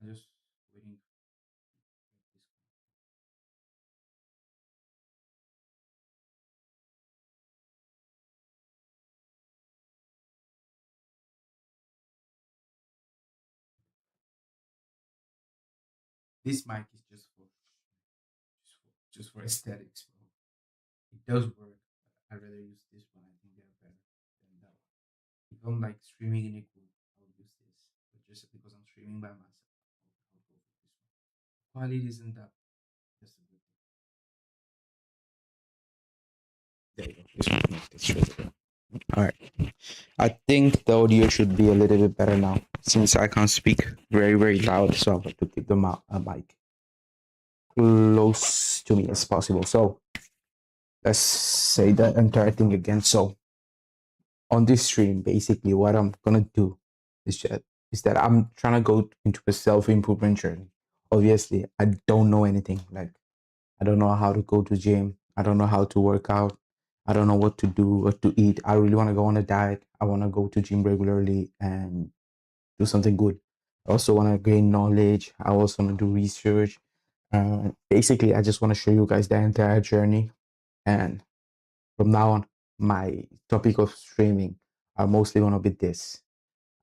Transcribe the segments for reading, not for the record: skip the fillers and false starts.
I'm just waiting for this. This mic is just for aesthetics, bro. It does work. But I'd rather use this one. I think they're better than that one. If I'm like streaming in a group, I would use this. But just because I'm streaming by myself, I'll go with this one. Quality isn't that. That's a good thing. There you go. This should be good. All right. I think the audio should be a little bit better now since I can't speak very, very loud. So I have to keep the mic close to me as possible. So let's say the entire thing again. So on this stream, basically what I'm gonna do is that I'm trying to go into a self-improvement journey. Obviously, I don't know anything. Like I don't know how to go to gym. I don't know how to work out. I don't know what to do, what to eat. I really want to go on a diet. I want to go to gym regularly and do something good. I also want to gain knowledge. I also want to do research. Basically, I just want to show you guys the entire journey. And from now on, my topic of streaming are mostly going to be this.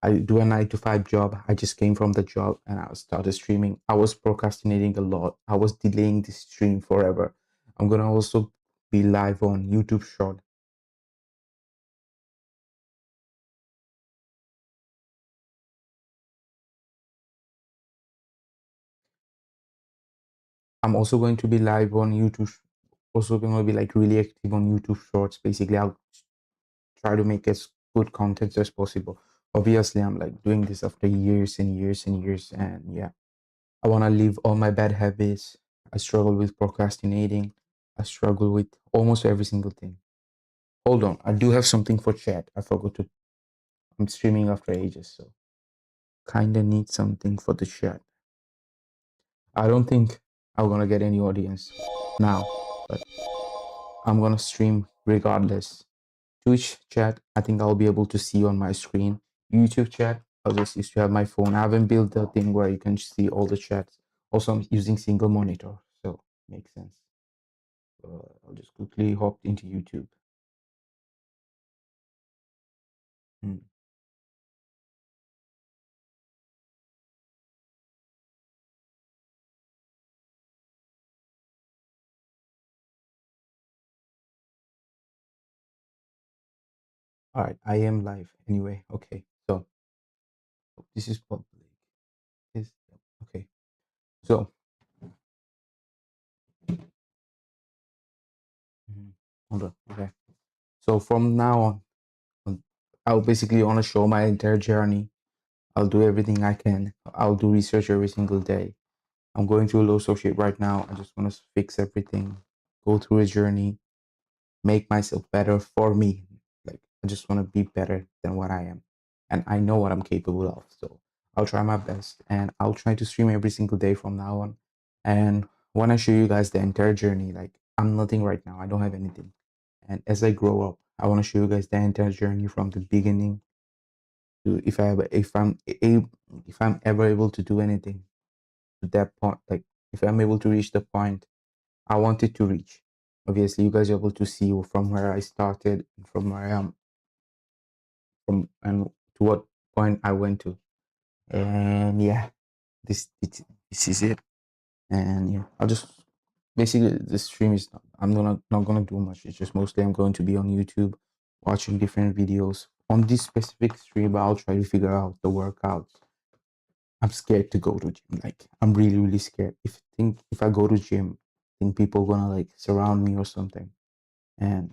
I do a 9 to 5 job. I just came from the job and I started streaming. I was procrastinating a lot. I was delaying the stream forever. I'm going to also be live on YouTube Short. I'm also going to be live on YouTube. Also going to be like really active on YouTube Shorts. Basically, I'll try to make as good content as possible. Obviously, I'm like doing this after years and years and years. And yeah, I want to leave all my bad habits. I struggle with procrastinating. I struggle with almost every single thing. Hold on, I do have something for chat. I forgot to. I'm streaming after ages, so kinda need something for the chat. I don't think I'm gonna get any audience now, but I'm gonna stream regardless. Twitch chat, I think I'll be able to see on my screen. YouTube chat, I'll just used to have my phone. I haven't built the thing where you can see all the chats. Also, I'm using single monitor, so makes sense. I'll just quickly hop into YouTube. Hmm. All right, I am live anyway. Okay, so this is public. Is okay. So, hold on. Okay. So from now on, I'll basically want to show my entire journey. I'll do everything I can. I'll do research every single day. I'm going through low social shit right now. I just want to fix everything, go through a journey, make myself better for me. Like I just want to be better than what I am, and I know what I'm capable of. So I'll try my best, and I'll try to stream every single day from now on. And when I show you guys the entire journey, like I'm nothing right now. I don't have anything, and as I grow up, I want to show you guys the entire journey from the beginning to if I'm ever able to do anything to that point, like if I'm able to reach the point I wanted to reach. Obviously, you guys are able to see from where I started, from where I am, from and to what point I went to. And yeah, this is it. And yeah, I'll just basically the stream is I'm not gonna do much. It's just mostly I'm going to be on YouTube watching different videos. On this specific stream, I'll try to figure out the workouts. I'm scared to go to gym. Like I'm really, really scared. If I go to gym, I think people gonna like surround me or something. And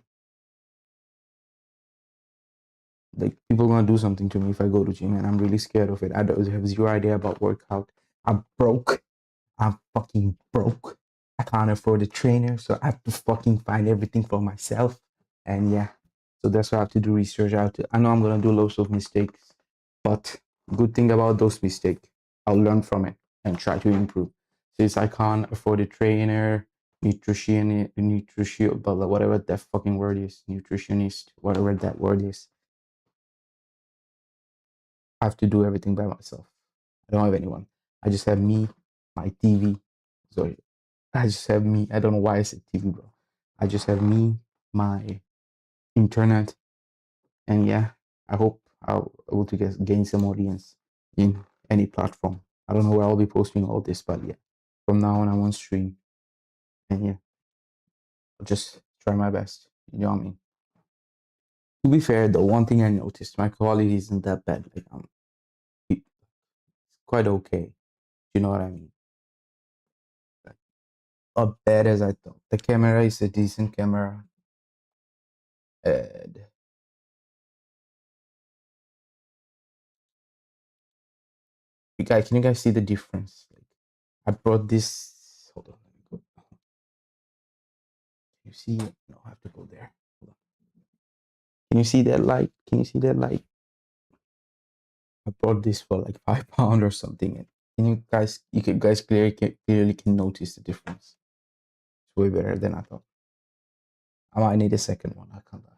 like people gonna do something to me if I go to gym, and I'm really scared of it. I don't have zero idea about workout. I'm broke. I'm fucking broke. I can't afford a trainer, so I have to fucking find everything for myself. And yeah, so that's why I have to do research. I know I'm gonna do lots of mistakes, but good thing about those mistakes, I'll learn from it and try to improve. Since I can't afford a trainer, nutrition, blah, blah, whatever that fucking word is, nutritionist, whatever that word is, I have to do everything by myself. I don't have anyone. I just have me, my TV. Sorry, I just have me. I don't know why I said TV, bro. I just have me, my internet, and yeah, I hope I'll able to gain some audience in any platform. I don't know where I'll be posting all this, but yeah, from now on I won't stream, and yeah, I'll just try my best. You know what I mean? To be fair, the one thing I noticed, my quality isn't that bad. Like it's quite okay. You know what I mean? Like, not bad as I thought. The camera is a decent camera. And can you guys see the difference? Like, I brought this. Hold on, let me go. Can you see it? No, I have to go there. Hold on. Can you see that light? Can you see that light? I bought this for like £5 or something. And you guys clearly can notice the difference. It's way better than I thought. I might need a second one. I can't lie.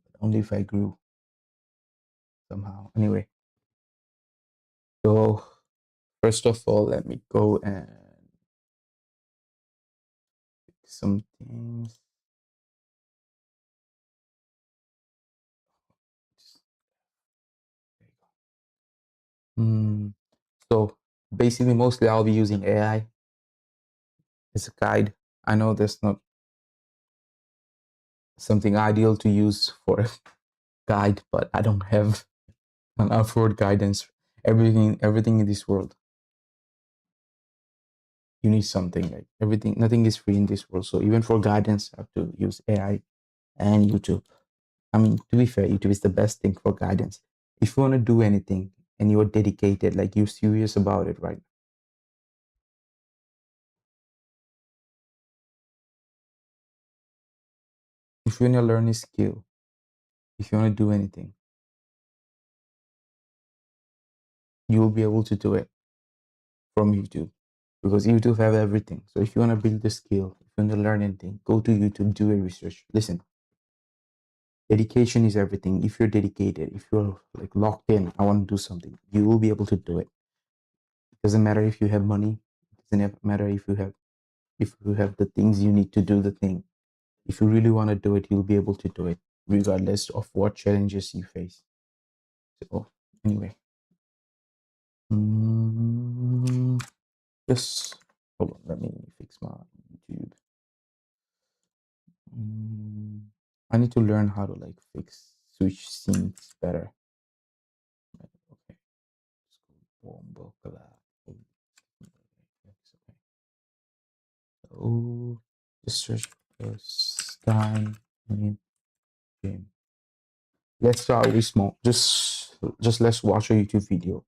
But only if I grew somehow. Anyway, so first of all, let me go and fix some things. There you go. So basically, mostly I'll be using AI as a guide. I know that's not something ideal to use for a guide, but I don't have an afford guidance. Everything in this world, you need something. Like everything, nothing is free in this world. So even for guidance, I have to use AI and YouTube. I mean, to be fair, YouTube is the best thing for guidance. If you want to do anything and you're dedicated, like you're serious about it, right? If you want to learn a skill, if you want to do anything, you will be able to do it from YouTube, because YouTube have everything. So if you want to build a skill, if you want to learn anything, go to YouTube, do a research. Listen, dedication is everything. If you're dedicated, if you're like locked in, I want to do something, you will be able to do it. It doesn't matter if you have money. It doesn't matter if you have the things you need to do the thing. If you really want to do it, you'll be able to do it, regardless of what challenges you face. So anyway, just hold on. Let me fix my YouTube. I need to learn how to like switch scenes better. Okay. So just search first time in game. Let's start with small. Just let's watch a YouTube video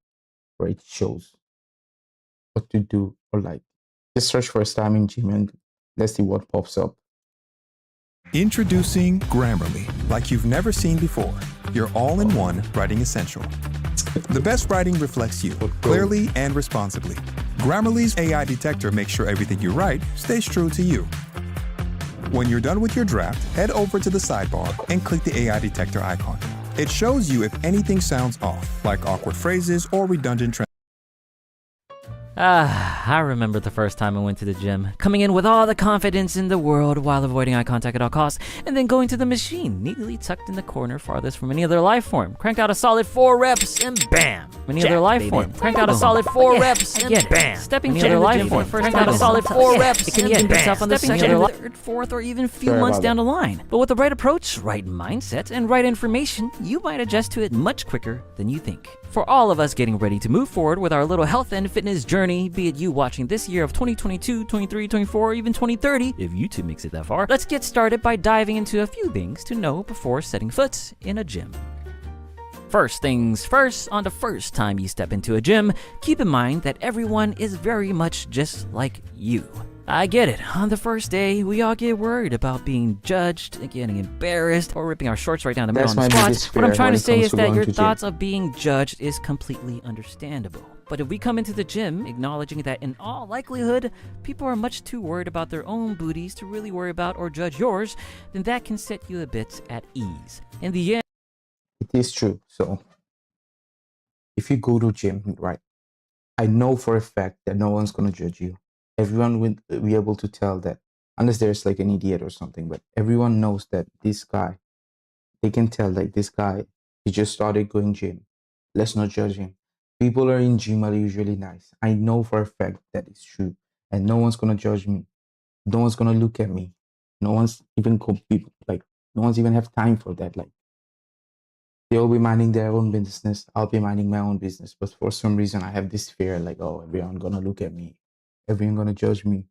where it shows what to do, or like just search first time in gym and let's see what pops up. Introducing Grammarly, like you've never seen before. Your all-in-one writing essential. The best writing reflects you, clearly and responsibly. Grammarly's AI detector makes sure everything you write stays true to you. When you're done with your draft, head over to the sidebar and click the AI detector icon. It shows you if anything sounds off, like awkward phrases or redundant I remember the first time I went to the gym, coming in with all the confidence in the world while avoiding eye contact at all costs, and then going to the machine, neatly tucked in the corner farthest from any other life form. Cranked out a solid 4 reps, and bam! Any other life form. Cranked out a solid 4 reps, and bam! Stepping to the life form. Cranked out a solid 4 reps, and bam! Stepping to the third, fourth, or even few months down the line. But with the right approach, right mindset, and right information, you might adjust to it much quicker than you think. For all of us getting ready to move forward with our little health and fitness journey, be it you watching this year of 2022, 23, 24, or even 2030, if YouTube makes it that far, let's get started by diving into a few things to know before setting foot in a gym. First things first, on the first time you step into a gym, keep in mind that everyone is very much just like you. I get it. On the first day, we all get worried about being judged, getting embarrassed, or ripping our shorts right down the middle on the squats. What I'm trying to say is that your thoughts of being judged is completely understandable. But if we come into the gym acknowledging that in all likelihood, people are much too worried about their own booties to really worry about or judge yours, then that can set you a bit at ease. In the end, it is true. So if you go to gym, right, I know for a fact that no one's gonna judge you. Everyone will be able to tell that, unless there's like an idiot or something. But everyone knows that this guy, they can tell like this guy, he just started going gym. Let's not judge him. People are in gym are usually nice. I know for a fact that it's true, and no one's gonna judge me. No one's gonna look at me. No one's even like no one's even have time for that. Like they'll be minding their own business. I'll be minding my own business. But for some reason, I have this fear, like, oh, everyone gonna look at me, everyone gonna judge me,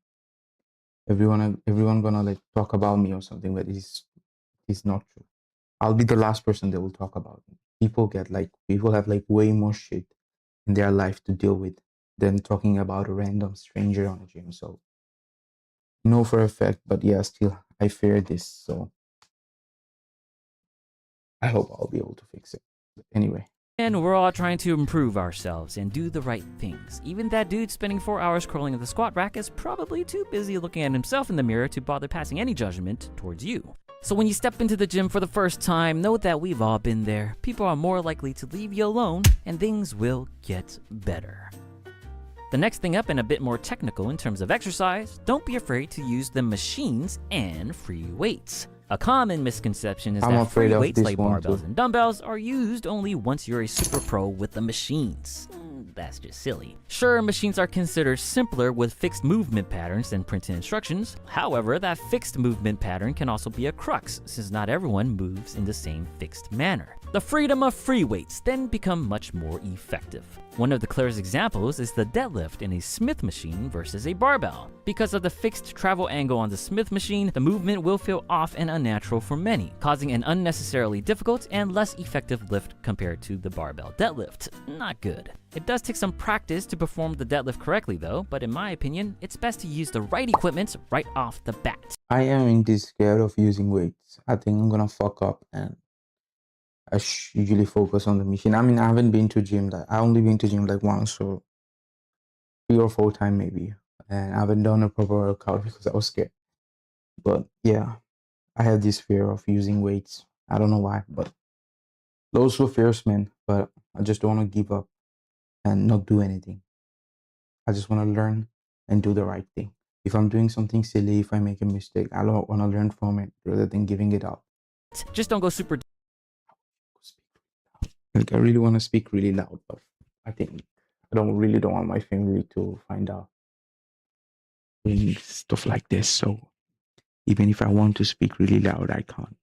everyone gonna like talk about me or something. But it's not true. I'll be the last person they will talk about. People have like way more shit in their life to deal with than talking about a random stranger on a gym. So know for a fact, but yeah, still I fear this. So I hope I'll be able to fix it. But anyway. And we're all trying to improve ourselves and do the right things. Even that dude spending 4 hours crawling at the squat rack is probably too busy looking at himself in the mirror to bother passing any judgment towards you. So when you step into the gym for the first time, note that we've all been there. People are more likely to leave you alone, and things will get better. The next thing up, and a bit more technical in terms of exercise, don't be afraid to use the machines and free weights. A common misconception is that free weights like barbells and dumbbells are used only once you're a super pro with the machines. That's just silly. Sure, machines are considered simpler with fixed movement patterns than printed instructions. However, that fixed movement pattern can also be a crux, since not everyone moves in the same fixed manner. The freedom of free weights then become much more effective. One of the clearest examples is the deadlift in a Smith machine versus a barbell. Because of the fixed travel angle on the Smith machine, the movement will feel off and unnatural for many, causing an unnecessarily difficult and less effective lift compared to the barbell deadlift. Not good. It does take some practice to perform the deadlift correctly though, but in my opinion, it's best to use the right equipment right off the bat. I am indeed scared of using weights. I think I'm gonna fuck up, and I usually focus on the machine. I mean, I haven't been to gym. I only been to gym like once or 3 or 4 times maybe, and I haven't done a proper workout because I was scared. But yeah, I have this fear of using weights. I don't know why, but those were fears, man. But I just don't want to give up and not do anything. I just want to learn and do the right thing. If I'm doing something silly, if I make a mistake, I don't want to learn from it rather than giving it up. Just don't go super. Like I really want to speak really loud, but I think I don't want my family to find out doing stuff like this. So even if I want to speak really loud, I can't.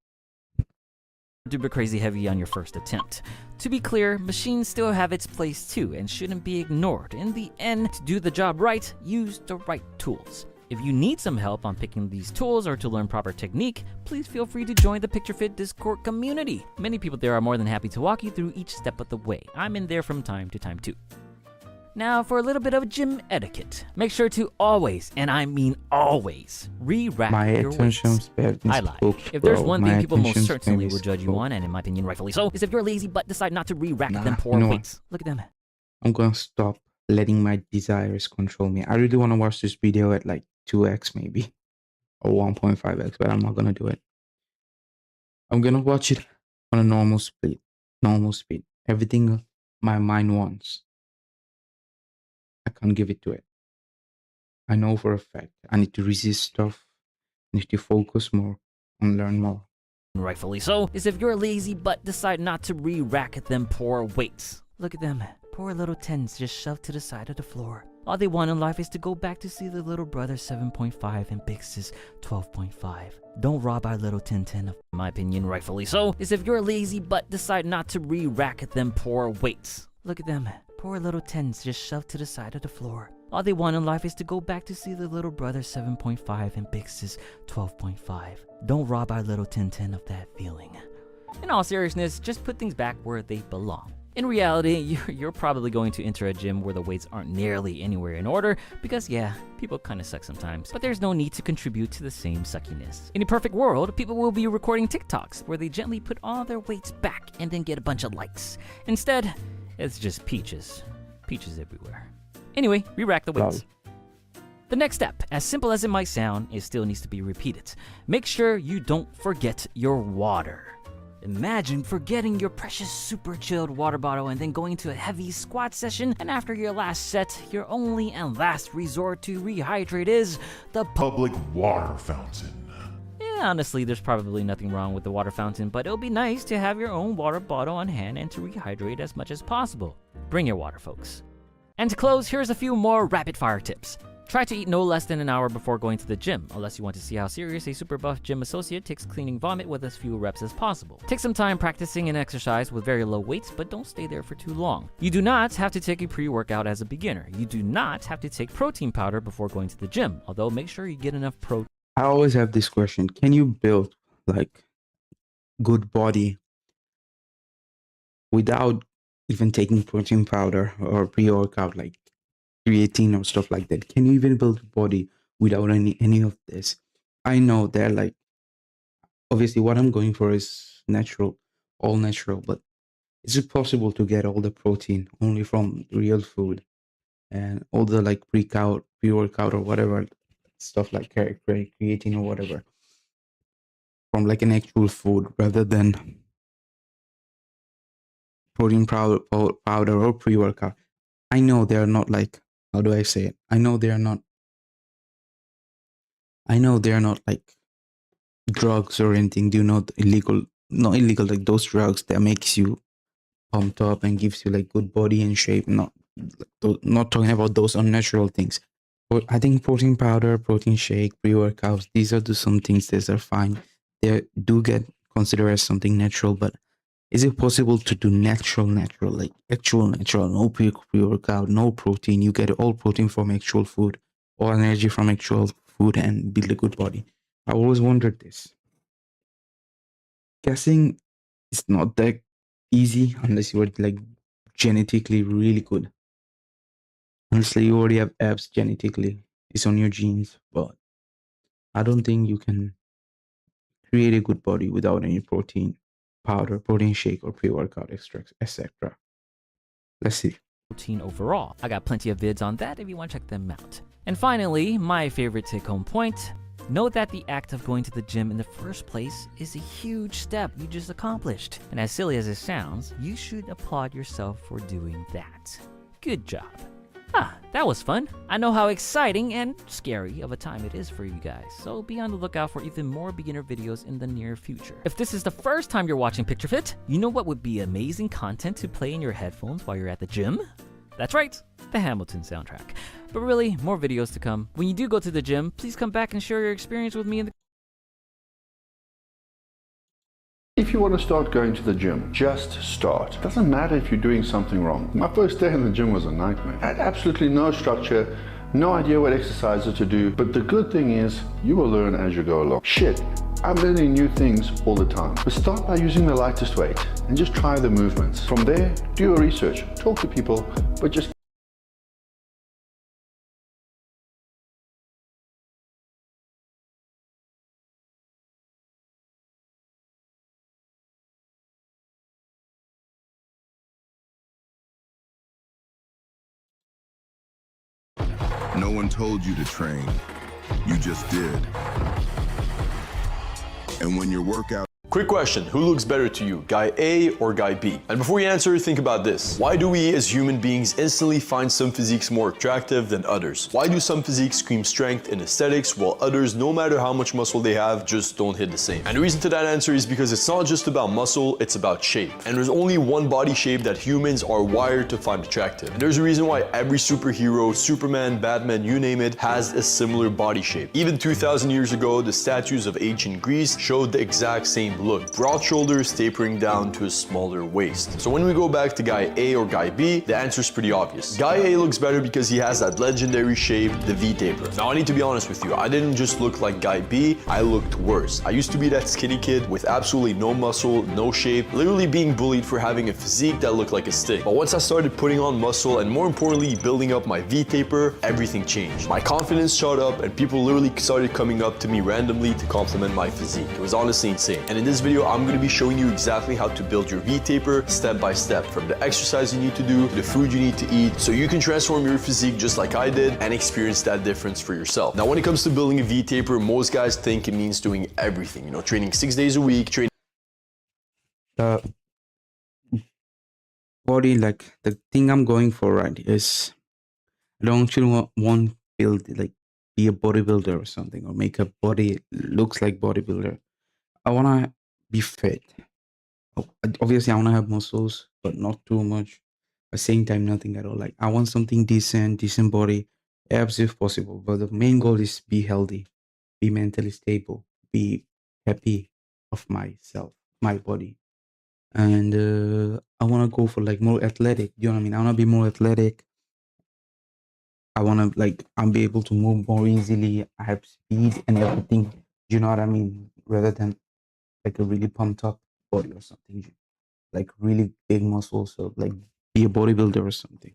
Super crazy heavy on your first attempt. To be clear, machines still have its place too and shouldn't be ignored. In the end, to do the job right, use the right tools. If you need some help on picking these tools or to learn proper technique, please feel free to join the PictureFit Discord community. Many people there are more than happy to walk you through each step of the way. I'm in there from time to time too. Now for a little bit of gym etiquette. Make sure to always, and I mean always, re-rack your weights. I lied. If there's one thing people most certainly will judge you on, and in my opinion rightfully so, is if your lazy butt decide not to re-rack them poor weights. Look at them. I'm gonna stop letting my desires control me. I really want to watch this video at like 2x maybe, or 1.5x, but I'm not gonna do it. I'm gonna watch it on a normal speed. Everything my mind wants, I can't give it to it. I know for a fact I need to resist stuff. I need to focus more and learn more. Rightfully so, is if your lazy butt decide not to re-rack them poor weights. Look at them. Poor little 10s just shoved to the side of the floor. All they want in life is to go back to see their little brother 7.5 and big sis 12.5. Don't rob our little 1010 of, in my opinion, rightfully so, is if your lazy butt decide not to re-rack them poor weights. Look at them. Poor little 10s just shoved to the side of the floor. All they want in life is to go back to see their little brother 7.5 and big sis 12.5. Don't rob our little 1010 of that feeling. In all seriousness, just put things back where they belong. In reality, you're probably going to enter a gym where the weights aren't nearly anywhere in order because, yeah, people kind of suck sometimes. But there's no need to contribute to the same suckiness. In a perfect world, people will be recording TikToks where they gently put all their weights back and then get a bunch of likes. Instead, it's just peaches. Peaches everywhere. Anyway, re-rack the weights. The next step, as simple as it might sound, it still needs to be repeated. Make sure you don't forget your water. Imagine forgetting your precious super chilled water bottle and then going to a heavy squat session, and after your last set, your only and last resort to rehydrate is the Public water fountain. Yeah, honestly, there's probably nothing wrong with the water fountain, but it'll be nice to have your own water bottle on hand and to rehydrate as much as possible. Bring your water, folks. And to close, here's a few more rapid fire tips. Try to eat no less than an hour before going to the gym, unless you want to see how serious a super buff gym associate takes cleaning vomit with as few reps as possible. Take some time practicing an exercise with very low weights, but don't stay there for too long. You do not have to take a pre-workout as a beginner. You do not have to take protein powder before going to the gym, although make sure you get enough protein. I always have this question. Can you build like good body without even taking protein powder or pre-workout like creatine or stuff like that? Can you even build a body without any of this? I know that like obviously what I'm going for is natural, all natural, but is it possible to get all the protein only from real food and all the like pre-workout or whatever stuff like creatine or whatever from like an actual food rather than protein powder or pre-workout? I know they're not like, how do I say it? I know they're not like drugs or anything. Do not illegal, not illegal, like those drugs that makes you pumped up and gives you like good body and shape. Not talking about those unnatural things. But I think protein powder, protein shake, pre-workouts, these are some things that are fine. They do get considered as something natural, but is it possible to do natural, like actual natural, no pre-workout, no protein? You get all protein from actual food, all energy from actual food, and build a good body. I always wondered this. Guessing it's not that easy unless you are like genetically really good. Honestly, you already have abs genetically. It's on your genes, but I don't think you can create a good body without any protein powder, protein shake, or pre-workout extracts, etc. Let's see. Protein overall. I got plenty of vids on that if you want to check them out. And finally, my favorite take-home point. Know that the act of going to the gym in the first place is a huge step you just accomplished. And as silly as it sounds, you should applaud yourself for doing that. Good job. That was fun. I know how exciting and scary of a time it is for you guys, so be on the lookout for even more beginner videos in the near future. If this is the first time you're watching PictureFit, you know what would be amazing content to play in your headphones while you're at the gym? That's right, the Hamilton soundtrack. But really, more videos to come. When you do go to the gym, please come back and share your experience with me in the If you want to start going to the gym, just start. Doesn't matter if you're doing something wrong. My first day in the gym was a nightmare. I had absolutely no structure, no idea what exercises to do, but the good thing is you will learn as you go along. Shit, I'm learning new things all the time. But start by using the lightest weight and just try the movements. From there, do your research, talk to people, but just No one told you to train. You just did. And when your workout Quick question, who looks better to you, guy A or guy B? And before you answer, think about this. Why do we as human beings instantly find some physiques more attractive than others? Why do some physiques scream strength and aesthetics while others, no matter how much muscle they have, just don't hit the same? And the reason to that answer is because it's not just about muscle, it's about shape. And there's only one body shape that humans are wired to find attractive. And there's a reason why every superhero, Superman, Batman, you name it, has a similar body shape. Even 2,000 years ago, the statues of ancient Greece showed the exact same look. Broad shoulders tapering down to a smaller waist. So when we go back to guy A or guy B, the answer is pretty obvious. Guy A looks better because he has that legendary shape, the V taper. Now I need to be honest with you, I didn't just look like guy B, I looked worse. I used to be that skinny kid with absolutely no muscle, no shape, literally being bullied for having a physique that looked like a stick. But once I started putting on muscle and more importantly building up my V taper, everything changed. My confidence shot up and people literally started coming up to me randomly to compliment my physique. It was honestly insane. And in this video, I'm going to be showing you exactly how to build your V-taper step by step, from the exercise you need to do, the food you need to eat, so you can transform your physique just like I did and experience that difference for yourself. Now, when it comes to building a V-taper, most guys think it means doing everything, training 6 days a week, training the body, like the thing I'm going for, right, is I don't actually want build like be a bodybuilder or something, or make a body looks like bodybuilder. I wanna be fit. Obviously I wanna have muscles, but not too much. At the same time, nothing at all. Like I want something decent body, abs if possible. But the main goal is be healthy, be mentally stable, be happy of myself, my body. And I wanna go for like more athletic. You know what I mean? I wanna be more athletic. I want to like I'm be able to move more easily. I have speed and everything. You know what I mean? Rather than like a really pumped up body or something, like really big muscles, so like be a bodybuilder or something.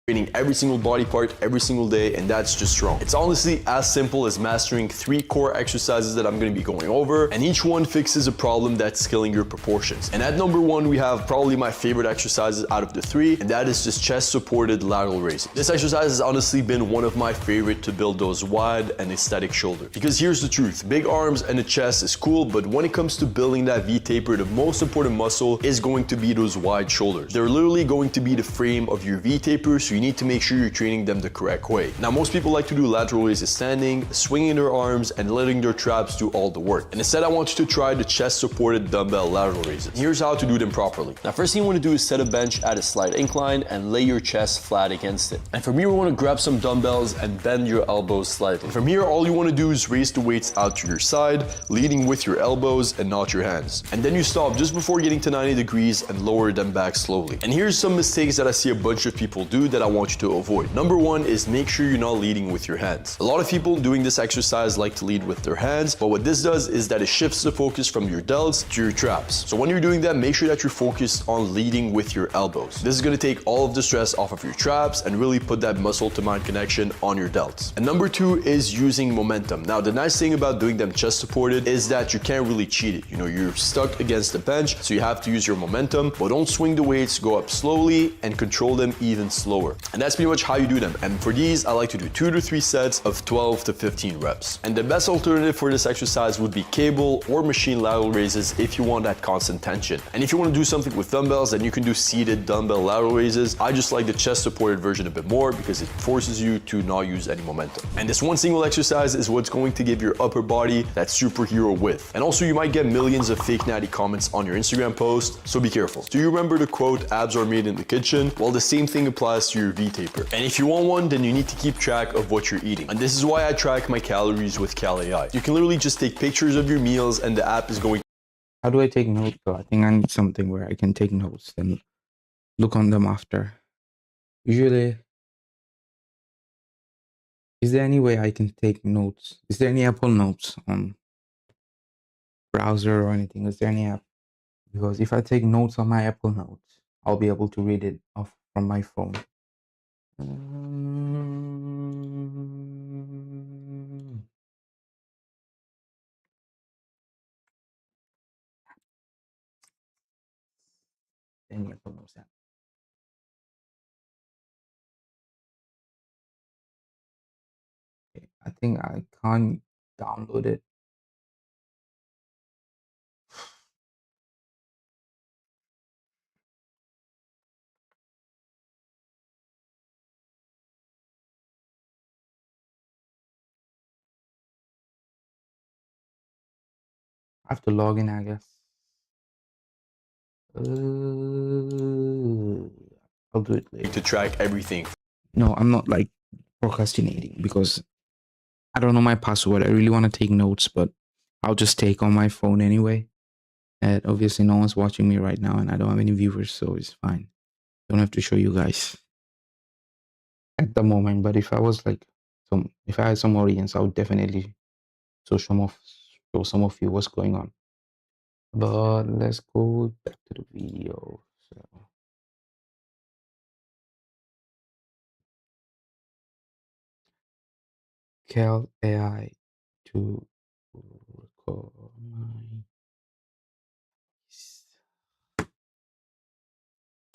Training every single body part every single day, and that's just wrong. It's honestly as simple as mastering 3 core exercises that I'm going to be going over, and each one fixes a problem that's killing your proportions. And at number 1, we have probably my favorite exercises out of the 3, and that is just chest supported lateral raises. This exercise has honestly been one of my favorite to build those wide and aesthetic shoulders. Because here's the truth, big arms and a chest is cool, but when it comes to building that V taper, the most important muscle is going to be those wide shoulders. They're literally going to be the frame of your V taper, so you need to make sure you're training them the correct way. Now, most people like to do lateral raises standing, swinging their arms, and letting their traps do all the work. And instead, I want you to try the chest-supported dumbbell lateral raises. Here's how to do them properly. Now, first thing you want to do is set a bench at a slight incline and lay your chest flat against it. And from here, you want to grab some dumbbells and bend your elbows slightly. And from here, all you want to do is raise the weights out to your side, leading with your elbows and not your hands. And then you stop just before getting to 90 degrees and lower them back slowly. And here's some mistakes that I see a bunch of people do that I want you to avoid. Number 1 is make sure you're not leading with your hands. A lot of people doing this exercise like to lead with their hands, but what this does is that it shifts the focus from your delts to your traps. So when you're doing that, make sure that you're focused on leading with your elbows. This is going to take all of the stress off of your traps and really put that muscle to mind connection on your delts. And number 2 is using momentum. Now, the nice thing about doing them chest supported is that you can't really cheat it. You know, you're stuck against the bench, so you have to use your momentum, but don't swing the weights, go up slowly and control them even slower. And that's pretty much how you do them. And for these, I like to do 2 to 3 sets of 12 to 15 reps. And the best alternative for this exercise would be cable or machine lateral raises if you want that constant tension. And if you want to do something with dumbbells, then you can do seated dumbbell lateral raises. I just like the chest supported version a bit more because it forces you to not use any momentum. And this one single exercise is what's going to give your upper body that superhero width. And also, you might get millions of fake natty comments on your Instagram post, so be careful. Do you remember the quote, abs are made in the kitchen? Well, the same thing applies to your V taper. And if you want one, then you need to keep track of what you're eating. And this is why I track my calories with CalAI. You can literally just take pictures of your meals and the app is going. How do I take notes? So I think I need something where I can take notes and look on them after. Usually, is there any way I can take notes? Is there any Apple Notes on browser or anything? Is there any app? Because if I take notes on my Apple Notes, I'll be able to read it off from my phone. Any Apple Notes app? Okay, I think I can't download it. I have to log in, I guess. I'll do it later. To track everything. No, I'm not like procrastinating because I don't know my password. I really want to take notes, but I'll just take on my phone anyway. And obviously, no one's watching me right now, and I don't have any viewers, so it's fine. Don't have to show you guys at the moment. But if I was like if I had some audience, I would definitely show some of you what's going on. But let's go back to the video. So Cal AI to record my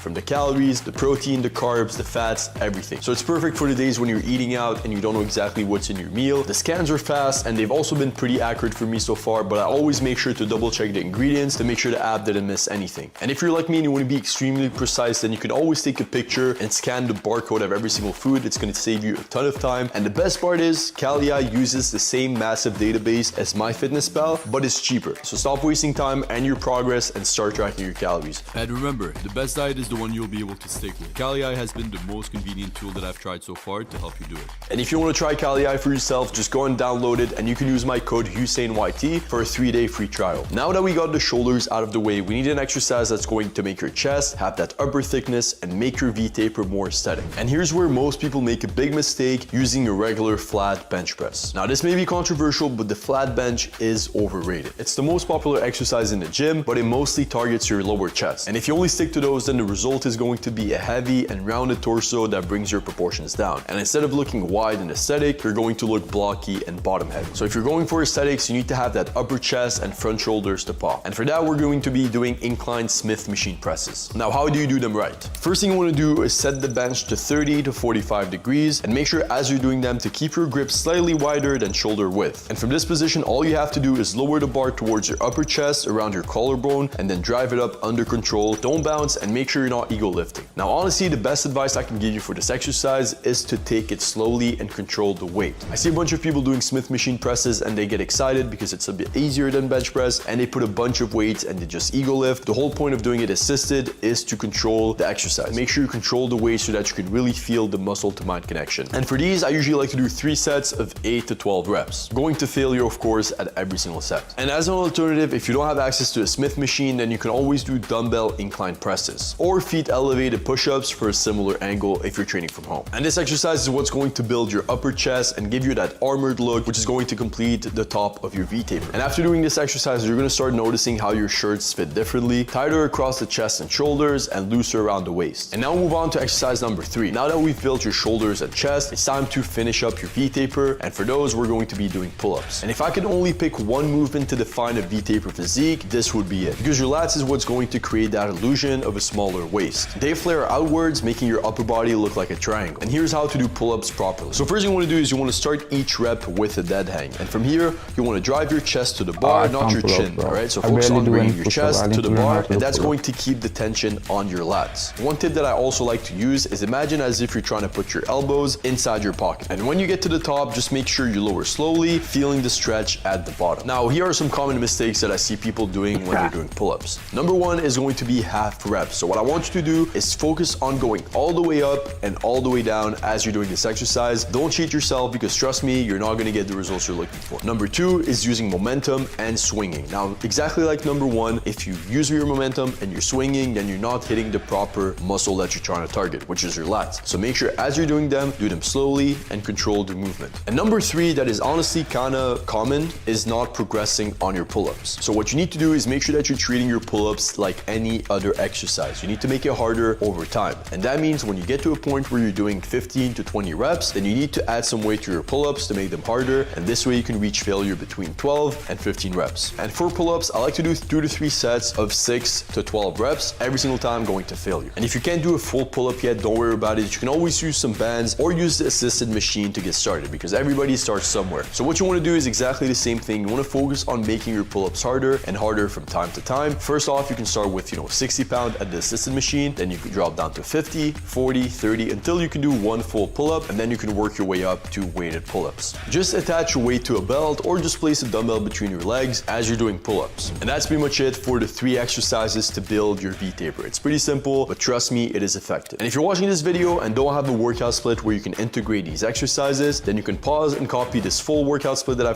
from the calories, the protein, the carbs, the fats, everything. So it's perfect for the days when you're eating out and you don't know exactly what's in your meal. The scans are fast and they've also been pretty accurate for me so far, but I always make sure to double check the ingredients to make sure the app didn't miss anything. And if you're like me and you want to be extremely precise, then you can always take a picture and scan the barcode of every single food. It's going to save you a ton of time. And the best part is Calii uses the same massive database as MyFitnessPal, but it's cheaper. So stop wasting time and your progress and start tracking your calories. And remember, the best diet is the one you'll be able to stick with. Calii has been the most convenient tool that I've tried so far to help you do it. And if you want to try Calii for yourself, just go and download it and you can use my code HusseinYT for a 3-day free trial. Now that we got the shoulders out of the way, we need an exercise that's going to make your chest have that upper thickness and make your V-taper more aesthetic. And here's where most people make a big mistake using a regular flat bench press. Now this may be controversial, but the flat bench is overrated. It's the most popular exercise in the gym, but it mostly targets your lower chest. And if you only stick to those, then the result is going to be a heavy and rounded torso that brings your proportions down. And instead of looking wide and aesthetic, you're going to look blocky and bottom heavy. So if you're going for aesthetics, you need to have that upper chest and front shoulders to pop. And for that, we're going to be doing incline Smith machine presses. Now, how do you do them right? First thing you want to do is set the bench to 30 to 45 degrees and make sure as you're doing them to keep your grip slightly wider than shoulder width. And from this position, all you have to do is lower the bar towards your upper chest around your collarbone and then drive it up under control. Don't bounce and make sure you're not ego lifting. Now, honestly, the best advice I can give you for this exercise is to take it slowly and control the weight. I see a bunch of people doing Smith machine presses and they get excited because it's a bit easier than bench press and they put a bunch of weights and they just ego lift. The whole point of doing it assisted is to control the exercise. Make sure you control the weight so that you can really feel the muscle to mind connection. And for these, I usually like to do 3 sets of 8 to 12 reps, going to failure, of course, at every single set. And as an alternative, if you don't have access to a Smith machine, then you can always do dumbbell incline presses or feet elevated push-ups for a similar angle if you're training from home. And this exercise is what's going to build your upper chest and give you that armored look, which is going to complete the top of your V-taper. And after doing this exercise, you're going to start noticing how your shirts fit differently, tighter across the chest and shoulders and looser around the waist. And now move on to exercise number 3. Now that we've built your shoulders and chest, it's time to finish up your V-taper. And for those, we're going to be doing pull-ups. And if I could only pick one movement to define a V-taper physique, this would be it. Because your lats is what's going to create that illusion of a smaller waist. They flare outwards, making your upper body look like a triangle. And here's how to do pull-ups properly. So first thing you want to do is you want to start each rep with a dead hang. And from here, you want to drive your chest to the bar, not your chin, all right? So focus on bringing your chest to the bar, and that's going to keep the tension on your lats. One tip that I also like to use is imagine as if you're trying to put your elbows inside your pocket. And when you get to the top, just make sure you lower slowly, feeling the stretch at the bottom. Now, here are some common mistakes that I see people doing when they're doing pull-ups. Number 1 is going to be half reps. So what I want you to do is focus on going all the way up and all the way down as you're doing this exercise. Don't cheat yourself because trust me, you're not going to get the results you're looking for. Number 2 is using momentum and swinging. Now, exactly like number 1, if you use your momentum and you're swinging, then you're not hitting the proper muscle that you're trying to target, which is your lats. So make sure as you're doing them, do them slowly and control the movement. And number 3, that is honestly kind of common, is not progressing on your pull-ups. So what you need to do is make sure that you're treating your pull-ups like any other exercise. You need to make it harder over time. And that means when you get to a point where you're doing 15 to 20 reps, then you need to add some weight to your pull-ups to make them harder. And this way you can reach failure between 12 and 15 reps. And for pull-ups, I like to do 2 to 3 sets of 6 to 12 reps every single time going to failure. And if you can't do a full pull-up yet, don't worry about it. You can always use some bands or use the assisted machine to get started because everybody starts somewhere. So what you want to do is exactly the same thing. You want to focus on making your pull-ups harder and harder from time to time. First off, you can start with 60 pound at the assisted machine, then you can drop down to 50, 40, 30 until you can do 1 full pull-up, and then you can work your way up to weighted pull-ups. Just attach your weight to a belt or just place a dumbbell between your legs as you're doing pull-ups. And that's pretty much it for the 3 exercises to build your V-taper. It's pretty simple, but trust me, it is effective. And if you're watching this video and don't have a workout split where you can integrate these exercises, then you can pause and copy this full workout split that I've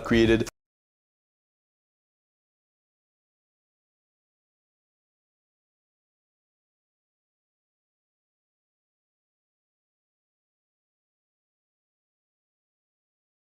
created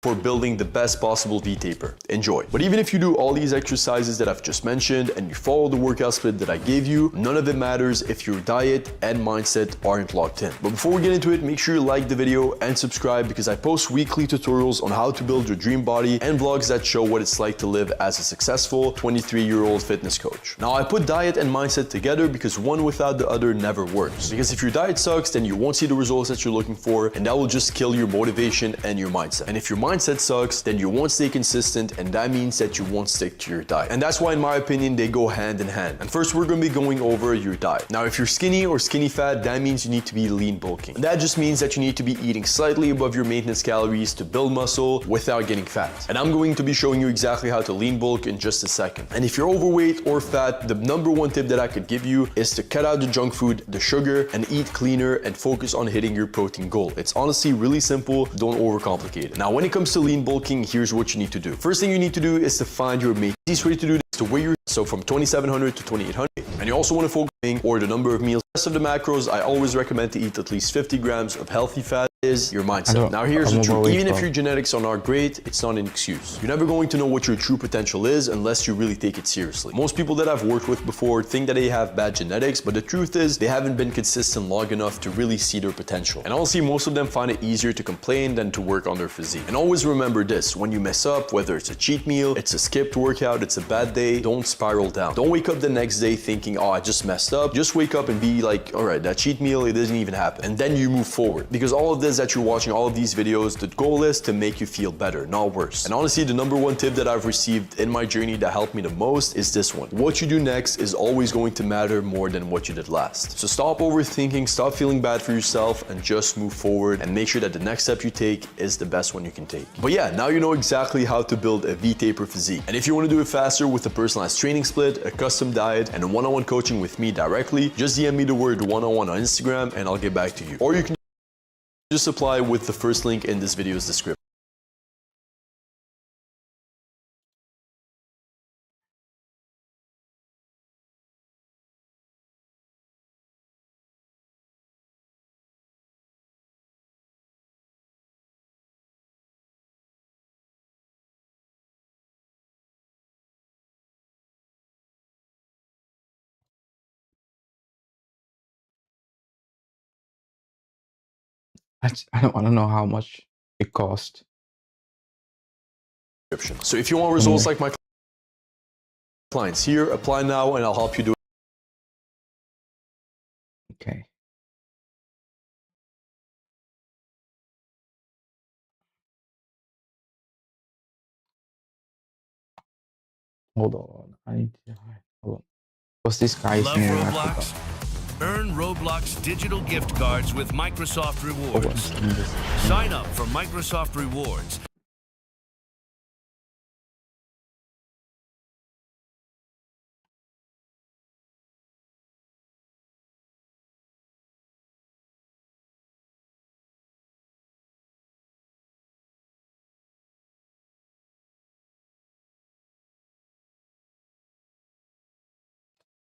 for building the best possible V-taper. Enjoy. But even if you do all these exercises that I've just mentioned and you follow the workout split that I gave you, none of it matters if your diet and mindset aren't locked in. But before we get into it, make sure you like the video and subscribe because I post weekly tutorials on how to build your dream body and vlogs that show what it's like to live as a successful 23-year-old fitness coach. Now, I put diet and mindset together because one without the other never works. Because if your diet sucks, then you won't see the results that you're looking for, and that will just kill your motivation and your mindset. And if your mindset sucks, then you won't stay consistent, and that means that you won't stick to your diet. And that's why, in my opinion, they go hand in hand. And first, we're going to be going over your diet. Now, if you're skinny or skinny fat, that means you need to be lean bulking. And that just means that you need to be eating slightly above your maintenance calories to build muscle without getting fat. And I'm going to be showing you exactly how to lean bulk in just a second. And if you're overweight or fat, the number one tip that I could give you is to cut out the junk food, the sugar, and eat cleaner and focus on hitting your protein goal. It's honestly really simple. Don't overcomplicate it. Now, when it comes to lean bulking, here's what you need to do. First thing you need to do is to find your mate. The easiest way to do this is to weigh your, so from 2,700 to 2,800. And you also want to focus on or the number of meals. The rest of the macros, I always recommend to eat at least 50 grams of healthy fat. Is your mindset. Now here's the truth. Even if your genetics are not great, it's not an excuse. You're never going to know what your true potential is unless you really take it seriously. Most people that I've worked with before think that they have bad genetics, but the truth is they haven't been consistent long enough to really see their potential. And honestly, most of them find it easier to complain than to work on their physique. And always remember this, when you mess up, whether it's a cheat meal, it's a skipped workout, it's a bad day, don't spiral down. Don't wake up the next day thinking, oh, I just messed up. Just wake up and be like, all right, that cheat meal, it doesn't even happen. And then you move forward. Because all of this that you're watching, all of these videos, the goal is to make you feel better, not worse. And honestly, the number one tip that I've received in my journey that helped me the most is this one. What you do next is always going to matter more than what you did last. So stop overthinking, stop feeling bad for yourself, and just move forward and make sure that the next step you take is the best one you can take. But yeah, now you know exactly how to build a V-taper physique. And if you want to do it faster with a personalized training split, a custom diet, and a one-on-one coaching with me directly, just DM me the word one-on-one on Instagram and I'll get back to you. Or you can just apply with the first link in this video's description. I don't want to know how much it cost. So if you want results like my clients here, apply now and I'll help you do it. Okay. Hold on. I need to. Hold on. What's this guy's Love name? Roblox? Earn Roblox digital gift cards with Microsoft Rewards. Sign up for Microsoft Rewards.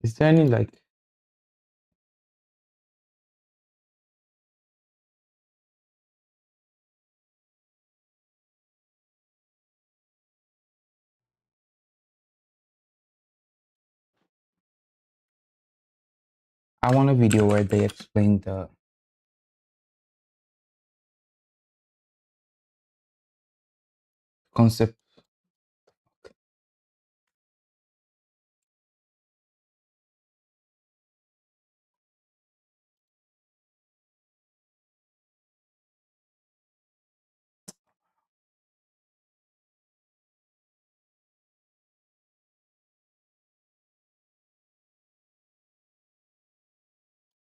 Is there any like? I want a video where they explain the concept.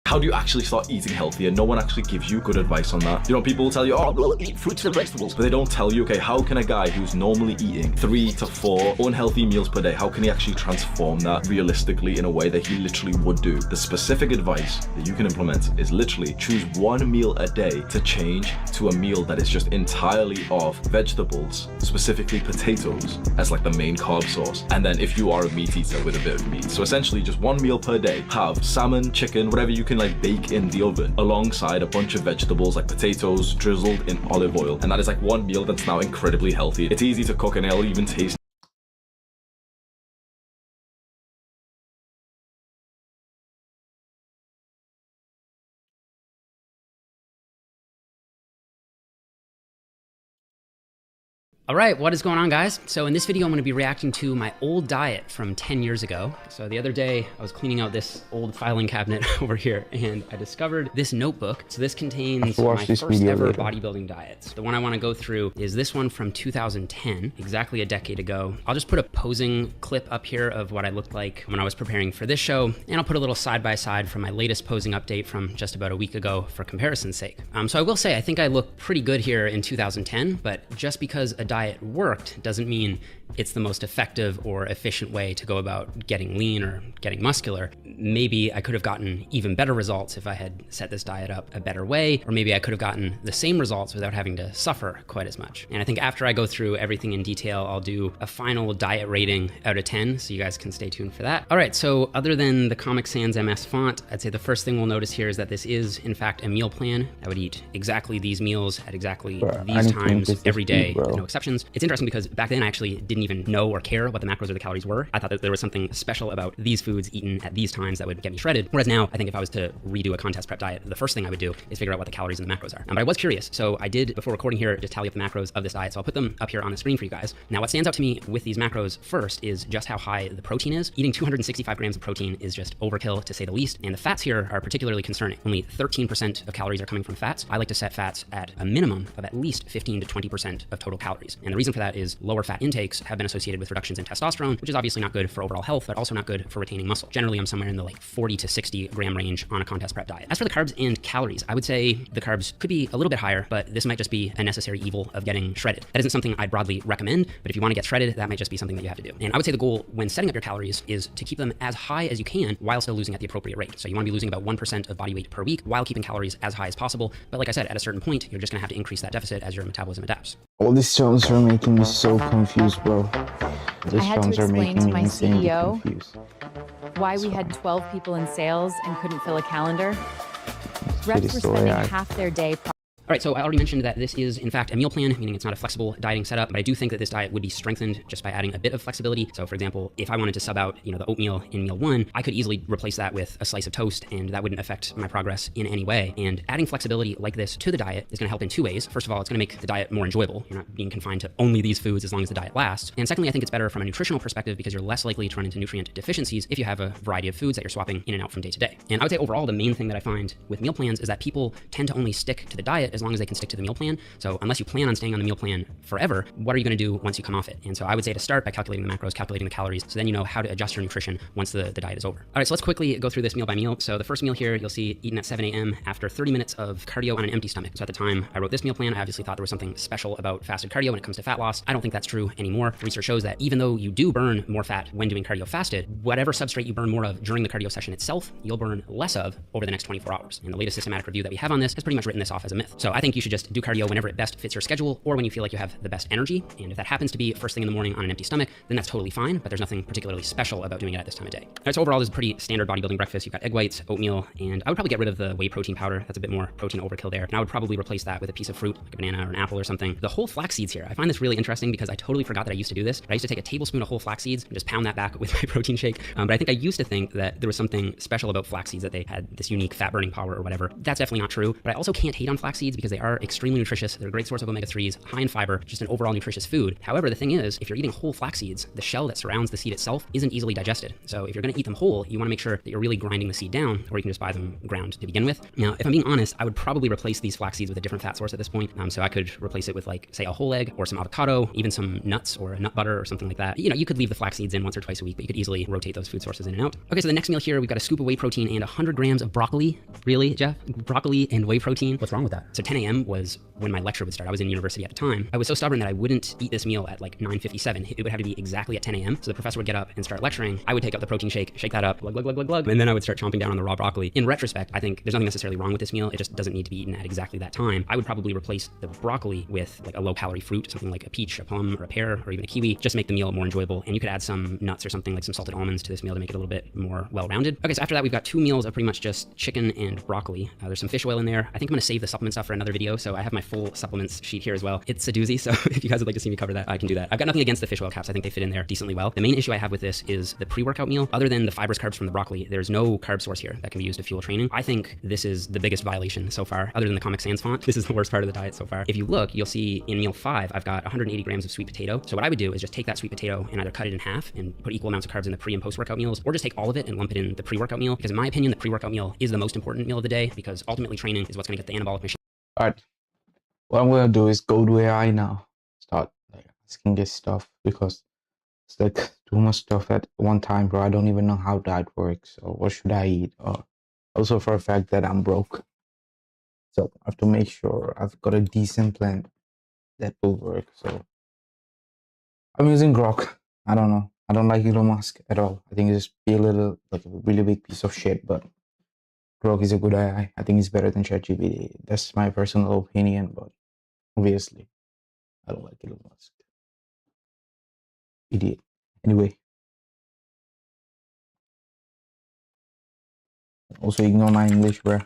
How do you actually start eating healthier? No one actually gives you good advice on that. You know, people will tell you, oh, well, eat fruits and vegetables, but they don't tell you, okay, how can a guy who's normally eating 3 to 4 unhealthy meals per day, how can he actually transform that realistically in a way that he literally would do? The specific advice that you can implement is literally choose 1 meal a day to change to a meal that is just entirely of vegetables, specifically potatoes, as like the main carb source. And then if you are a meat eater, with a bit of meat. So essentially just 1 meal per day, have salmon, chicken, whatever you can can like bake in the oven alongside a bunch of vegetables like potatoes drizzled in olive oil. And that is like one meal that's now incredibly healthy. It's easy to cook and it'll even taste All right, what is going on, guys? So in this video, I'm gonna be reacting to my old diet from 10 years ago. So the other day, I was cleaning out this old filing cabinet over here, and I discovered this notebook. So this contains my first ever bodybuilding diets. The one I wanna go through is this one from 2010, exactly a decade ago. I'll just put a posing clip up here of what I looked like when I was preparing for this show, and I'll put a little side-by-side from my latest posing update from just about a week ago for comparison's sake. So I will say, I think I look pretty good here in 2010, but just because a diet worked doesn't mean it's the most effective or efficient way to go about getting lean or getting muscular. Maybe I could have gotten even better results if I had set this diet up a better way, or maybe I could have gotten the same results without having to suffer quite as much. And I think after I go through everything in detail, I'll do a final diet rating out of 10, so you guys can stay tuned for that. All right, so other than the Comic Sans MS font, I'd say the first thing we'll notice here is that this is in fact a meal plan. I would eat exactly these meals at exactly these times every day, with no exceptions. It's interesting because back then I actually didn't even know or care what the macros or the calories were. I thought that there was something special about these foods eaten at these times that would get me shredded. Whereas now, I think if I was to redo a contest prep diet, the first thing I would do is figure out what the calories and the macros are. But I was curious, so I did, before recording here, just tally up the macros of this diet. So I'll put them up here on the screen for you guys. Now, what stands out to me with these macros first is just how high the protein is. Eating 265 grams of protein is just overkill, to say the least. And the fats here are particularly concerning. Only 13% of calories are coming from fats. I like to set fats at a minimum of at least 15 to 20% of total calories. And the reason for that is lower fat intakes have been associated with reductions in testosterone, which is obviously not good for overall health, but also not good for retaining muscle. Generally, I'm somewhere in the like 40 to 60 gram range on a contest prep diet. As for the carbs and calories, I would say the carbs could be a little bit higher, but this might just be a necessary evil of getting shredded. That isn't something I'd broadly recommend, but if you want to get shredded, that might just be something that you have to do. And I would say the goal when setting up your calories is to keep them as high as you can while still losing at the appropriate rate. So you want to be losing about 1% of body weight per week while keeping calories as high as possible. But like I said, at a certain point, you're just going to have to increase that deficit as your metabolism adapts. All these terms are making me so confused, bro. I had to explain to my CEO why we had 12 people in sales and couldn't fill a calendar. Reps were spending half their day. All right, so I already mentioned that this is, in fact, a meal plan, meaning it's not a flexible dieting setup, but I do think that this diet would be strengthened just by adding a bit of flexibility. So, for example, if I wanted to sub out, the oatmeal in meal one, I could easily replace that with a slice of toast, and that wouldn't affect my progress in any way. And adding flexibility like this to the diet is going to help in two ways. First of all, it's going to make the diet more enjoyable. You're not being confined to only these foods as long as the diet lasts. And secondly, I think it's better from a nutritional perspective because you're less likely to run into nutrient deficiencies if you have a variety of foods that you're swapping in and out from day to day. And I would say overall, the main thing that I find with meal plans is that people tend to only stick to the diet as long as they can stick to the meal plan. So unless you plan on staying on the meal plan forever, what are you going to do once you come off it? And so I would say to start by calculating the macros, calculating the calories, so then you know how to adjust your nutrition once the diet is over. All right, so let's quickly go through this meal by meal. So the first meal here, you'll see eaten at 7 a.m. after 30 minutes of cardio on an empty stomach. So at the time I wrote this meal plan, I obviously thought there was something special about fasted cardio when it comes to fat loss. I don't think that's true anymore. Research shows that even though you do burn more fat when doing cardio fasted, whatever substrate you burn more of during the cardio session itself, you'll burn less of over the next 24 hours. And the latest systematic review that we have on this has pretty much written this off as a myth. So I think you should just do cardio whenever it best fits your schedule or when you feel like you have the best energy. And if that happens to be first thing in the morning on an empty stomach, then that's totally fine, but there's nothing particularly special about doing it at this time of day. All right, so overall, this is a pretty standard bodybuilding breakfast. You've got egg whites, oatmeal, and I would probably get rid of the whey protein powder. That's a bit more protein overkill there. And I would probably replace that with a piece of fruit, like a banana or an apple or something. The whole flax seeds here, I find this really interesting because I totally forgot that I used to do this. But I used to take a tablespoon of whole flax seeds and just pound that back with my protein shake. But I think I used to think that there was something special about flax seeds, that they had this unique fat burning power or whatever. That's definitely not true. But I also can't hate on flax seeds because they are extremely nutritious. They're a great source of omega-3s, high in fiber, just an overall nutritious food. However, the thing is, if you're eating whole flax seeds, the shell that surrounds the seed itself isn't easily digested. So if you're going to eat them whole, you want to make sure that you're really grinding the seed down, or you can just buy them ground to begin with. Now, if I'm being honest, I would probably replace these flax seeds with a different fat source at this point. So I could replace it with, like, say, a whole egg or some avocado, even some nuts or a nut butter or something like that. You could leave the flax seeds in once or twice a week, but you could easily rotate those food sources in and out. Okay, so the next meal here, we've got a scoop of whey protein and 100 grams of broccoli. Really, Jeff? Broccoli and whey protein? What's wrong with that? So So 10 a.m. was when my lecture would start. I was in university at the time. I was so stubborn that I wouldn't eat this meal at like 9:57. It would have to be exactly at 10 a.m. So the professor would get up and start lecturing. I would take up the protein shake that up, glug, glug, glug, glug, glug, and then I would start chomping down on the raw broccoli. In retrospect, I think there's nothing necessarily wrong with this meal. It just doesn't need to be eaten at exactly that time. I would probably replace the broccoli with like a low-calorie fruit, something like a peach, a plum, or a pear, or even a kiwi. Just make the meal more enjoyable. And you could add some nuts or something like some salted almonds to this meal to make it a little bit more well-rounded. Okay, so after that, we've got 2 meals of pretty much just chicken and broccoli. There's some fish oil in there. I think I'm gonna save the supplement stuff for another video, so I have my full supplements sheet here as well. It's a doozy, so if you guys would like to see me cover that, I can do that. I've got nothing against the fish oil caps. I think they fit in there decently well. The main issue I have with this is the pre-workout meal. Other than the fibrous carbs from the broccoli, there's no carb source here that can be used to fuel training. I think this is the biggest violation so far, other than the Comic Sans font. This is the worst part of the diet so far. If you look, you'll see in meal 5, I've got 180 grams of sweet potato. So what I would do is just take that sweet potato and either cut it in half and put equal amounts of carbs in the pre and post-workout meals, or just take all of it and lump it in the pre-workout meal. Because in my opinion, the pre-workout meal is the most important meal of the day, because ultimately training is what's gonna get the anabolic machine. All right. What I'm gonna do is go to AI now. Start like asking this stuff because it's like too much stuff at one time, bro. I don't even know how diet works or what should I eat, or also for a fact that I'm broke. So I have to make sure I've got a decent plan that will work. So I'm using Grok. I don't know. I don't like Elon Musk at all. I think it's just be a little like a really big piece of shit, but Grok is a good AI. I think it's better than ChatGPT. That's my personal opinion, but obviously I don't like Elon Musk. Idiot. Anyway. Also ignore my English, bro.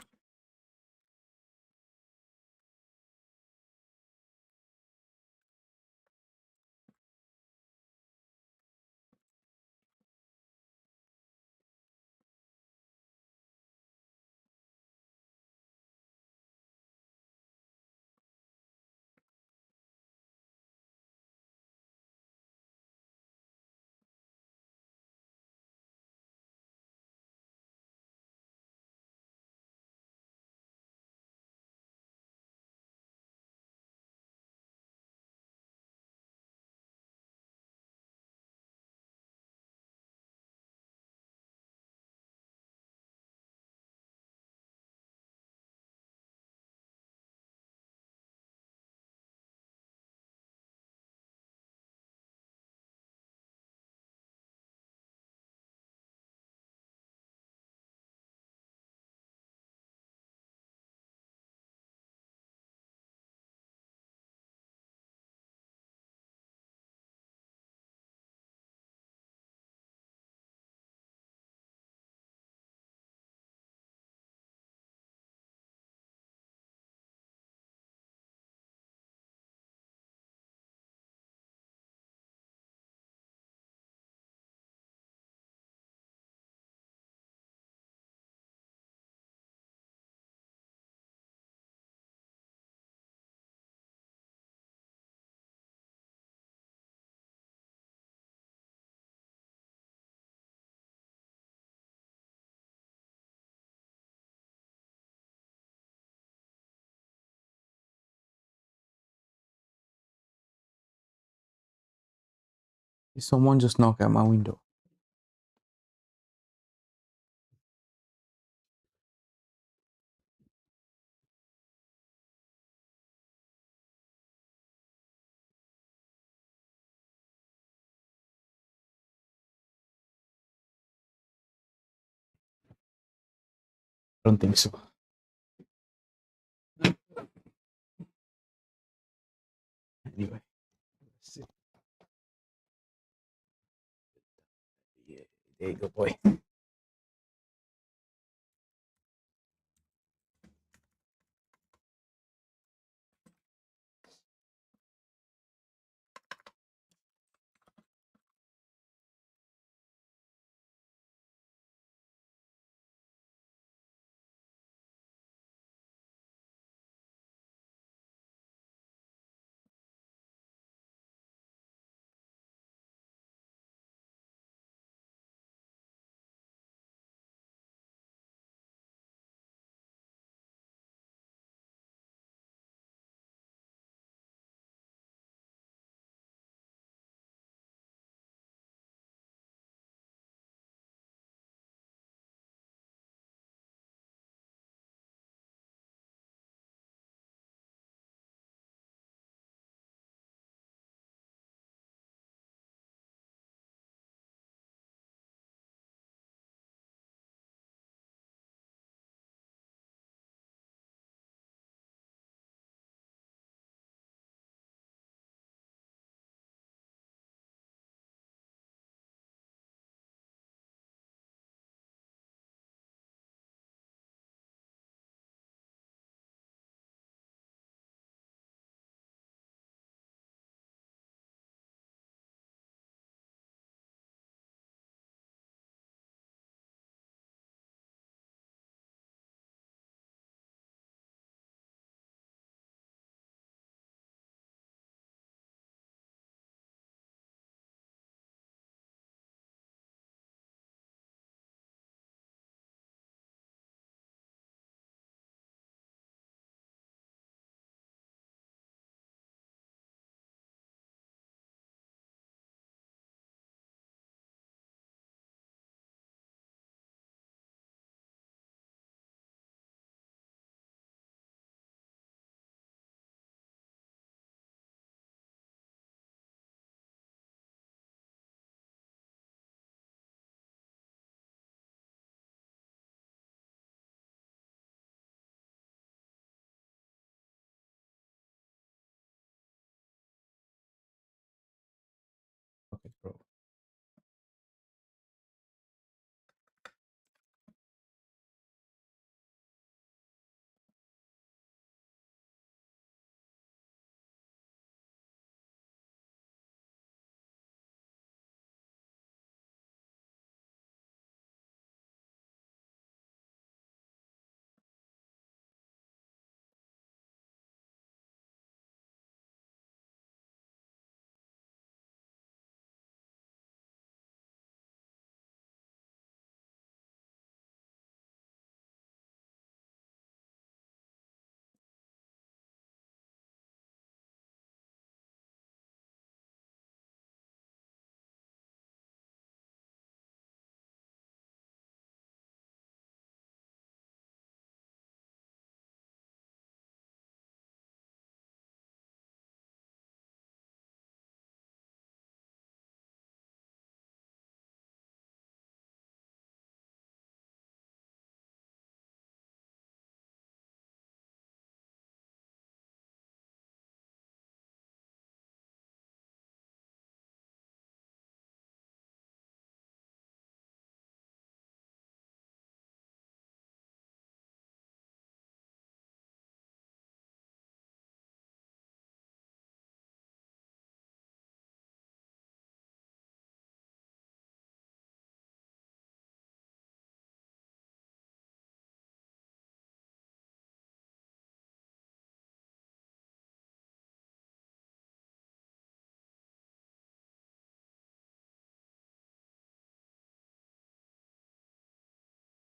Someone just knocked at my window. I don't think so. Anyway, let's see. Yeah, there you go, boy.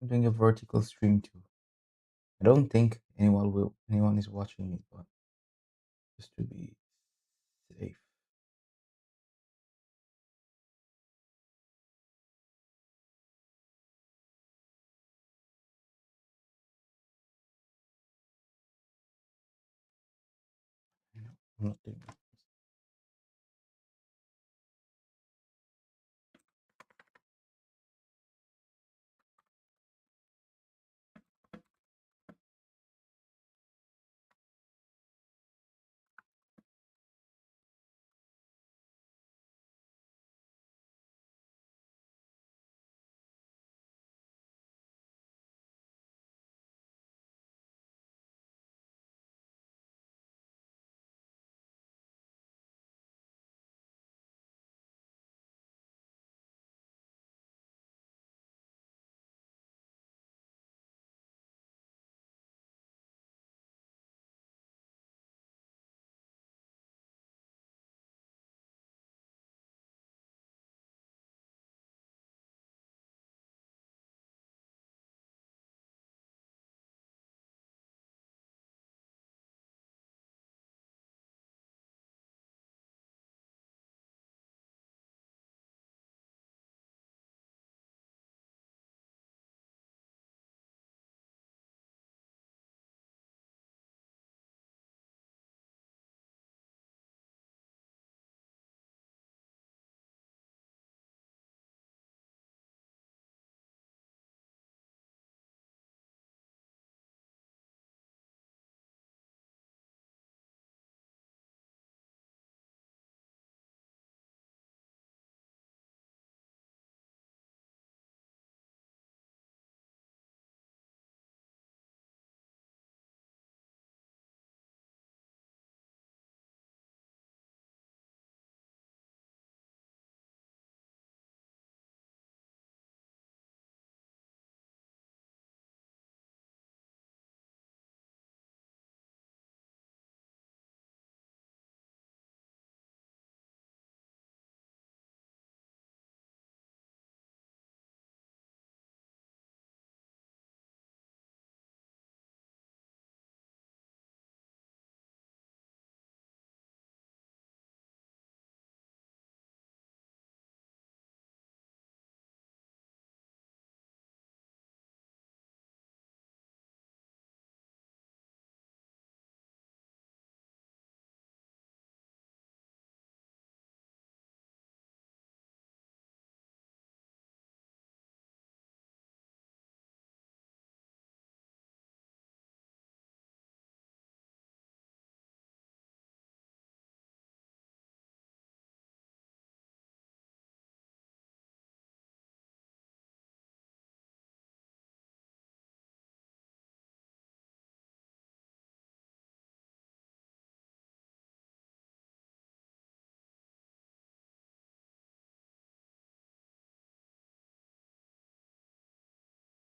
I'm doing a vertical stream too. I don't think anyone is watching me, but just to be safe. I'm not doing it.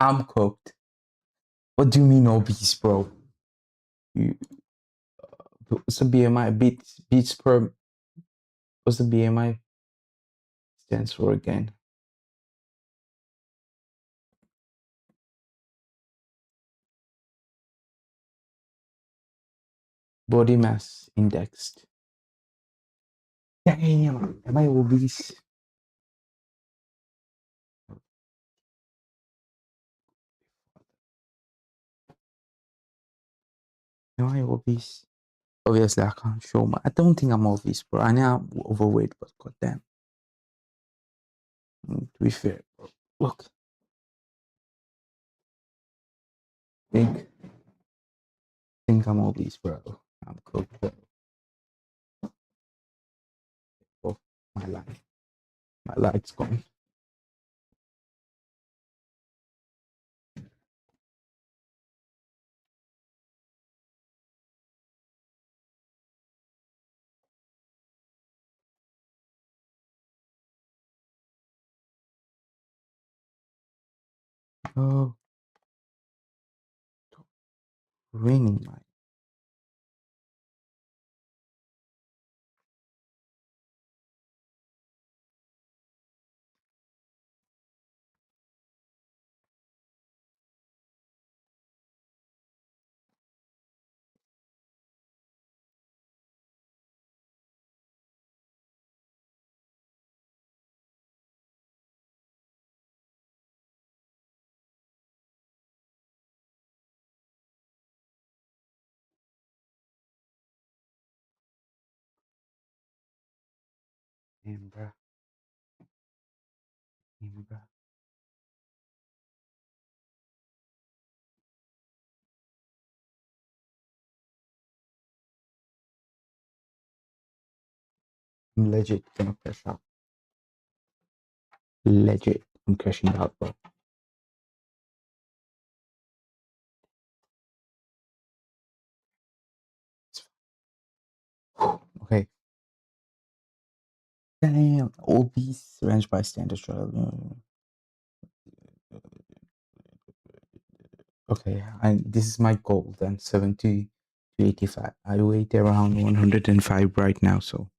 I'm cooked. What do you mean obese, bro? You, what's the BMI? Beats per. What's the BMI stands for again? Body mass indexed. Damn, am I obese? Am I obese? Obviously, I can't show my. I don't think I'm obese, bro. I know I'm overweight, but goddamn. To be fair, bro. Look, think I'm obese, bro. I'm cooked, bro. Oh, my light. My light's gone. Oh, raining light. Canberra. Canberra. I'm legit gonna crash out. Legit, I'm crashing out, bro. Okay. Damn, obese range by standard trial. Okay, this is my goal then, 70 to 85. I weigh around 105 right now, so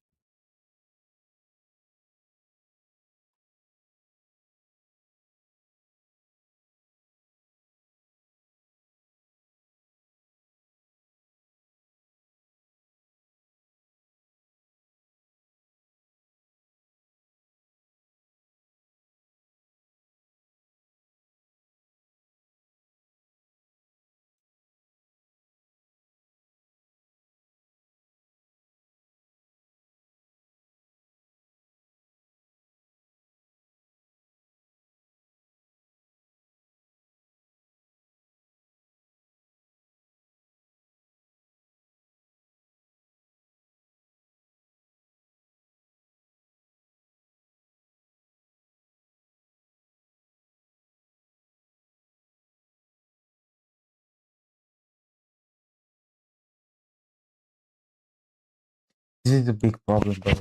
this is a big problem, bro.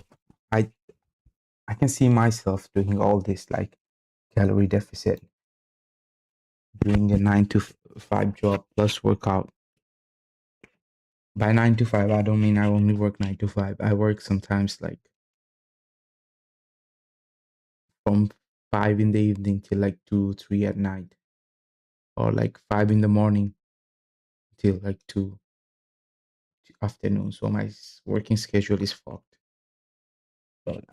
I I can see myself doing all this like calorie deficit, doing a 9 to 5 job plus workout. By 9 to 5, I don't mean I only work 9 to 5. I work sometimes like from 5 in the evening till like 2, 3 at night, or like 5 in the morning till like 2 afternoon. So my working schedule is fucked. But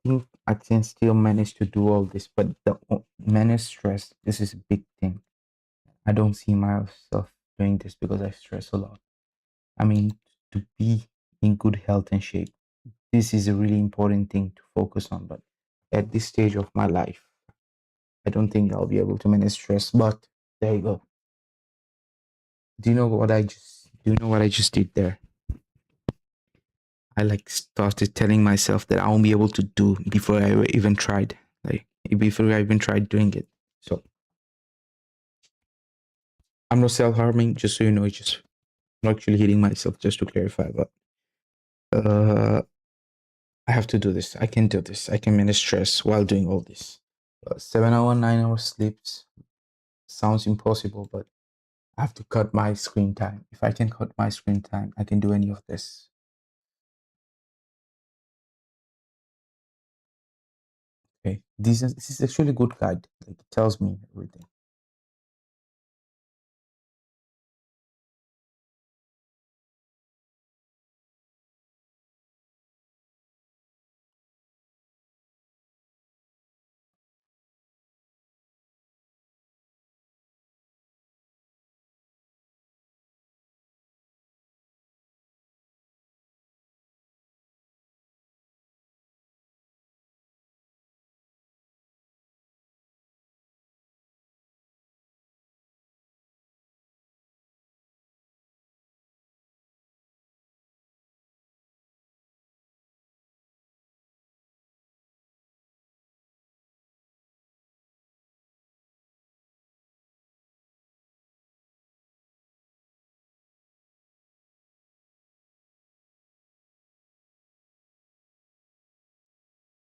think I can still manage to do all this. But the manage stress, this is a big thing. I don't see myself doing this because I stress a lot. I mean, to be in good health and shape, this is a really important thing to focus on. But at this stage of my life, I don't think I'll be able to manage stress. But there you go. Do you know what I just did there? I like started telling myself that I won't be able to do before I even tried. Like before I even tried doing it. So I'm not self-harming, just so you know, it's just I'm actually hitting myself, just to clarify. But I have to do this. I can do this. I can manage stress while doing all this. 7 hour, 9 hour sleeps sounds impossible, but I have to cut my screen time. If I can cut my screen time, I can do any of this. Okay, this is actually a good guide. Like it tells me everything.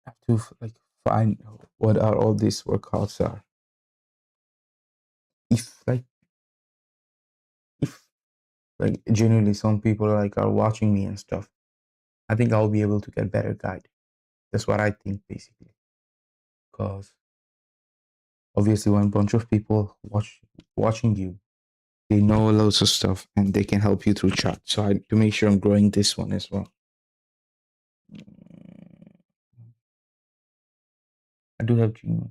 I have to like find what are all these workouts are. If like if like genuinely some people like are watching me and stuff, I think I'll be able to get better guide. That's what I think basically. Because obviously when a bunch of people watching you, they know loads of stuff and they can help you through chat. So I to make sure I'm growing this one as well. I do have Gmail.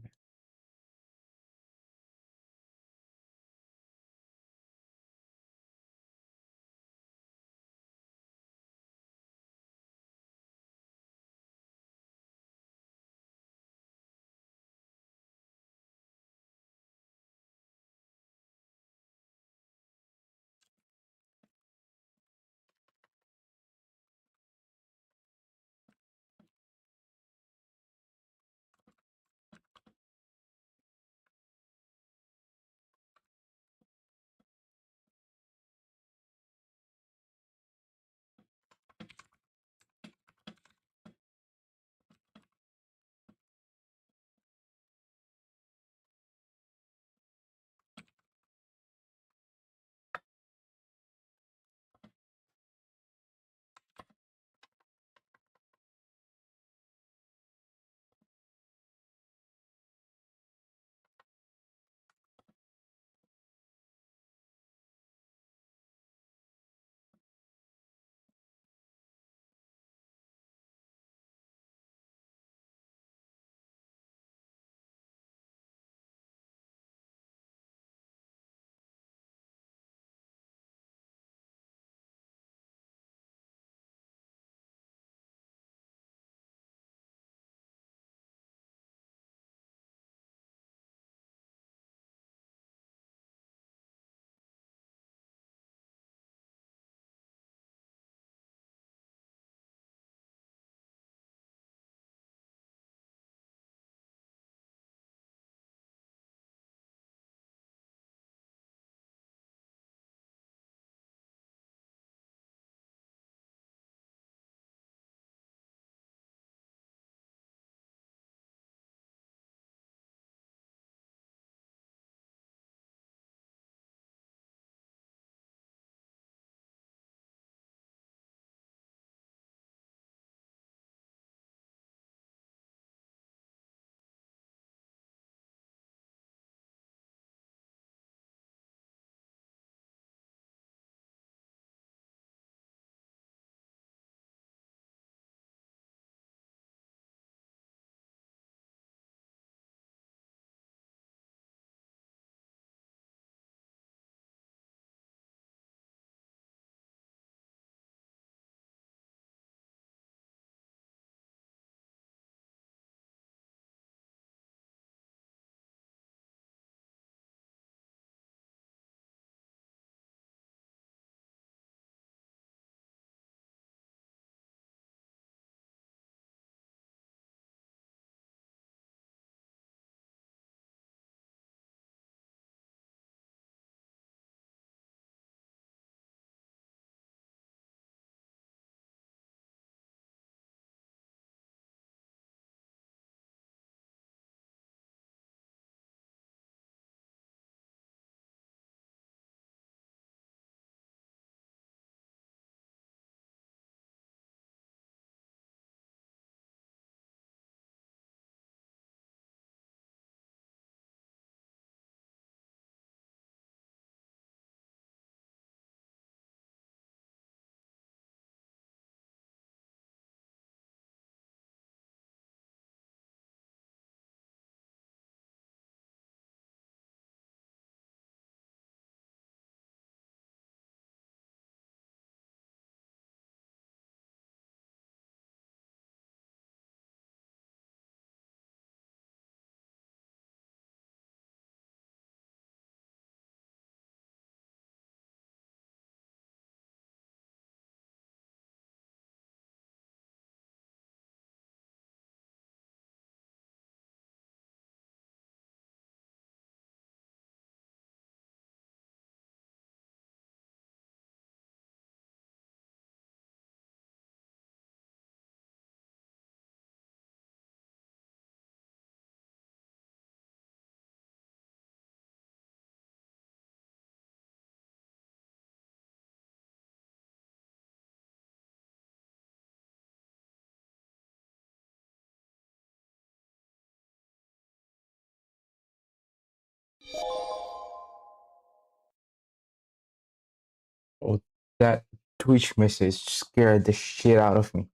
That Twitch message scared the shit out of me.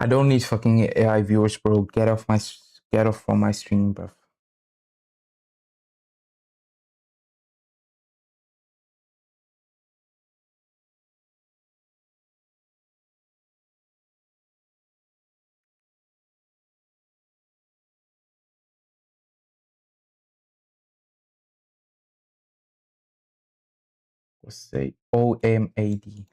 I don't need fucking AI viewers, bro. Get off from my stream, bro. Let's say OMAD.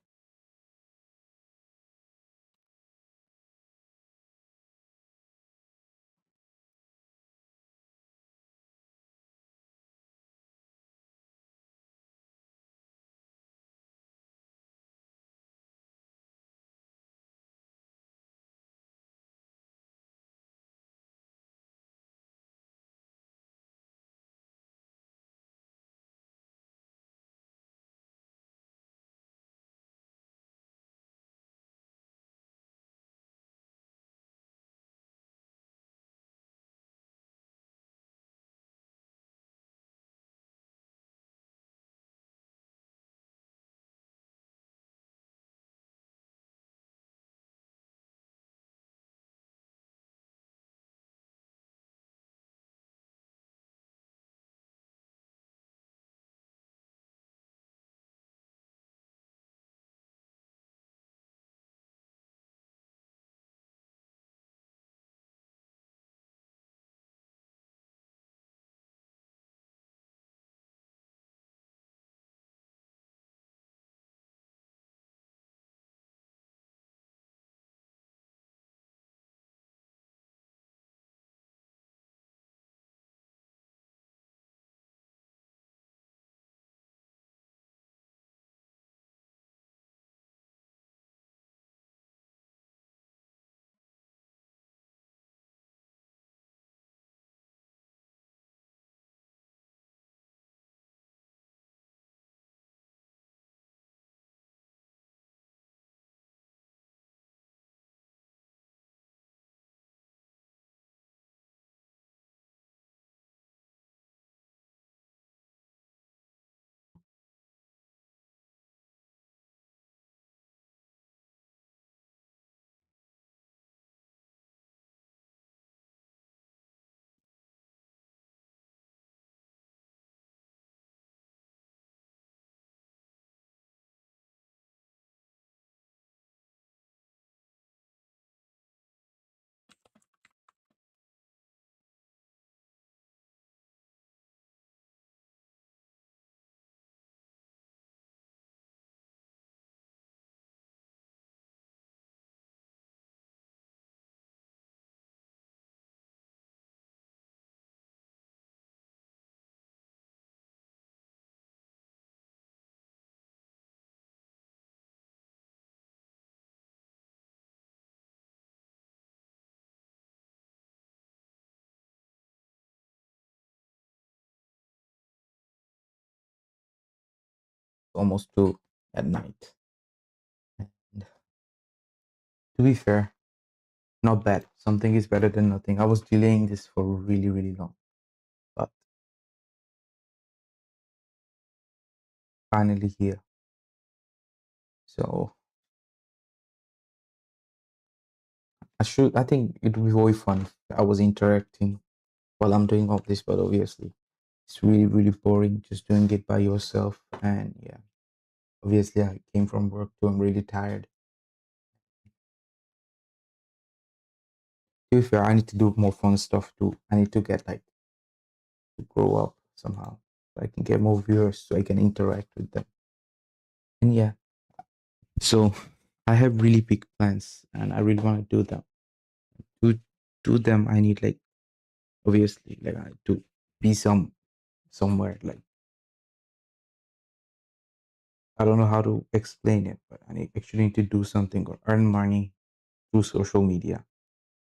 Almost 2 at night. And to be fair, not bad. Something is better than nothing. I was delaying this for really, really long, but finally here. So I think it would be very fun if I was interacting while I'm doing all this, but obviously it's really, really boring just doing it by yourself. And yeah, obviously I came from work too. I'm really tired. To be fair, I need to do more fun stuff too. I need to get like to grow up somehow. So I can get more viewers so I can interact with them. And yeah, so I have really big plans and I really want to do them. To do them, I need like obviously like I to be somewhere like I don't know how to explain it, but actually need to do something or earn money through social media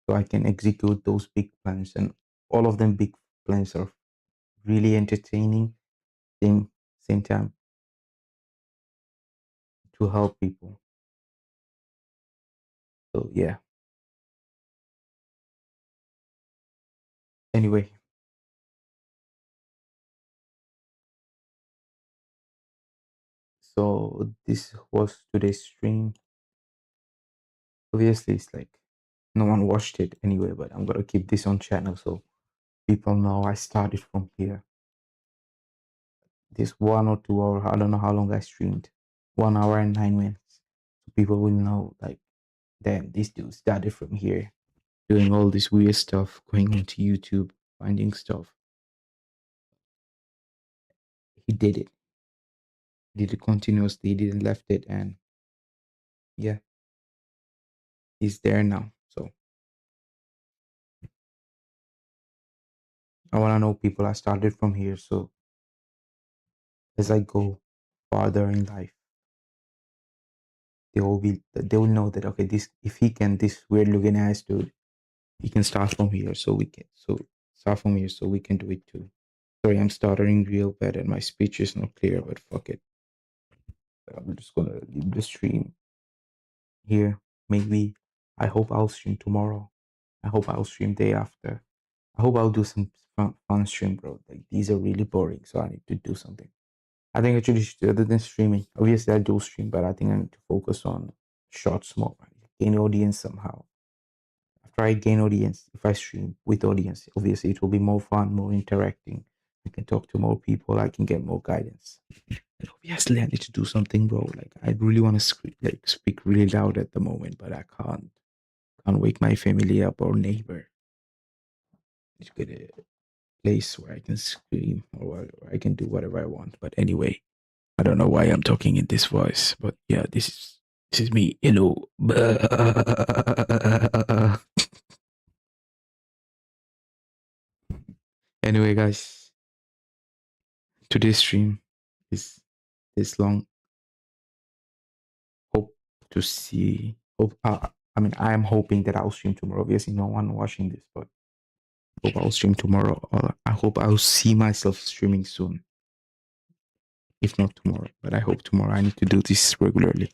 so I can execute those big plans. And all of them big plans are really entertaining, same time to help people. So yeah. Anyway, So this was today's stream. Obviously, it's like no one watched it anyway, but I'm gonna keep this on channel so people know I started from here. This 1 or 2 hour, I don't know how long I streamed, 1 hour and 9 minutes. So people will know, like, damn, this dude started from here, doing all this weird stuff, going onto YouTube, finding stuff. He did it. He did it continuously. He didn't left it, and yeah, he's there now. So I want to know people. I started from here, so as I go farther in life, they will know that, okay, this, if he can, this weird looking ass dude, he can start from here, so we can start from here, so we can do it too. Sorry, I'm stuttering real bad and my speech is not clear, but fuck it. I'm just gonna leave the stream here. Maybe I hope I'll stream tomorrow. I hope I'll stream day after. I hope I'll do some fun stream, bro. Like, these are really boring, so I need to do something. I think actually, other than streaming, obviously I do stream, but I think I need to focus on shorts more, gain audience somehow. After I gain audience, if I stream with audience, obviously it will be more fun, more interacting. I can talk to more people. I can get more guidance. And obviously, I need to do something, bro. Like, I really want to speak really loud at the moment, but I can't. Can't wake my family up or neighbor. I need to get a place where I can scream or where I can do whatever I want. But anyway, I don't know why I'm talking in this voice, but yeah, this is me, you know. Anyway, guys, today's stream is this long. Hope to see. Hope. I mean, I am hoping that I'll stream tomorrow. Obviously, no one watching this, but hope I'll stream tomorrow. Or I hope I'll see myself streaming soon. If not tomorrow, but I hope tomorrow. I need to do this regularly.